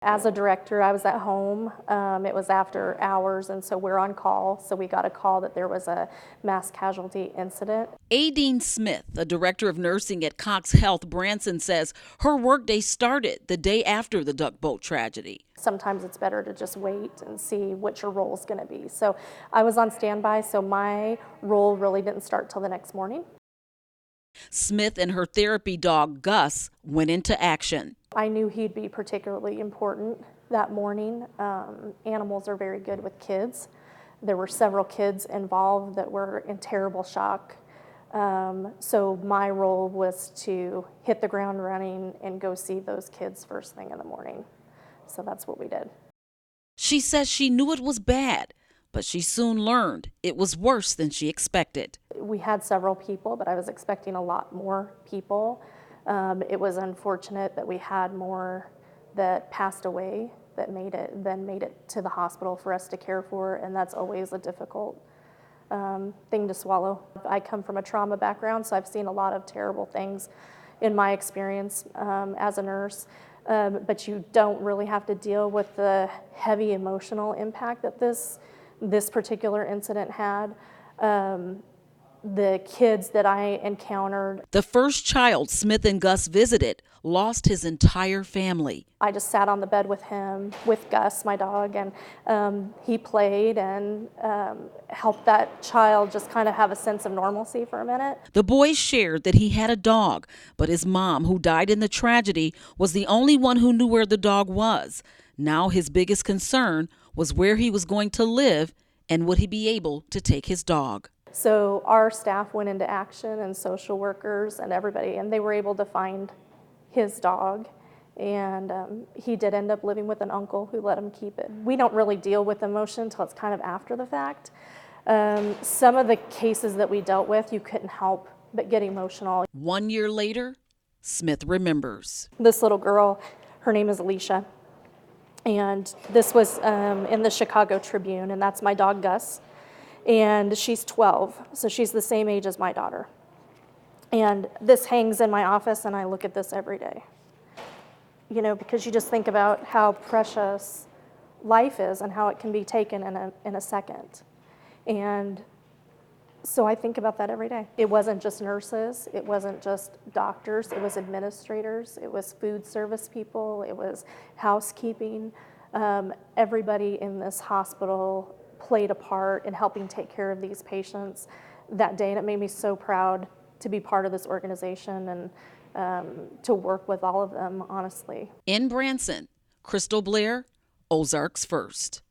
As a director, I was at home. It was after hours, and so we're on call. So we got a call that there was a mass casualty incident. Adene Smith, a director of nursing at Cox Branson, says her workday started the day after the duck boat tragedy. Sometimes it's better to just wait and see what your role is going to be. So I was on standby, so my role really didn't start till the next morning. Smith and her therapy dog, Gus, went into action. I knew he'd be particularly important that morning. Animals are very good with kids. There were several kids involved that were in terrible shock. So my role was to hit the ground running and go see those kids first thing in the morning. So that's what we did. She says she knew it was bad, but she soon learned it was worse than she expected. We had several people, but I was expecting a lot more people. It was unfortunate that we had more that passed away that made it to the hospital for us to care for, and that's always a difficult thing to swallow. I come from a trauma background, so I've seen a lot of terrible things in my experience as a nurse, but you don't really have to deal with the heavy emotional impact that this particular incident had. The kids that I encountered. The first child Smith and Gus visited lost his entire family. I just sat on the bed with him, with Gus, my dog, and he played and helped that child just kind of have a sense of normalcy for a minute. The boy shared that he had a dog, but his mom, who died in the tragedy, was the only one who knew where the dog was. Now his biggest concern was where he was going to live and would he be able to take his dog. So our staff went into action, and social workers and everybody, and they were able to find his dog. And he did end up living with an uncle who let him keep it. We don't really deal with emotion until it's kind of after the fact. Some of the cases that we dealt with, you couldn't help but get emotional. 1 year later, Smith remembers. This little girl, her name is Alicia. And this was in the Chicago Tribune, and that's my dog, Gus. And she's 12, so she's the same age as my daughter. And this hangs in my office, and I look at this every day. You know, because you just think about how precious life is and how it can be taken in a second. And so I think about that every day. It wasn't just nurses, it wasn't just doctors, it was administrators, it was food service people, it was housekeeping. Everybody in this hospital played a part in helping take care of these patients that day, and it made me so proud to be part of this organization and to work with all of them, honestly. In Branson, Chrystal Blair, Ozarks First.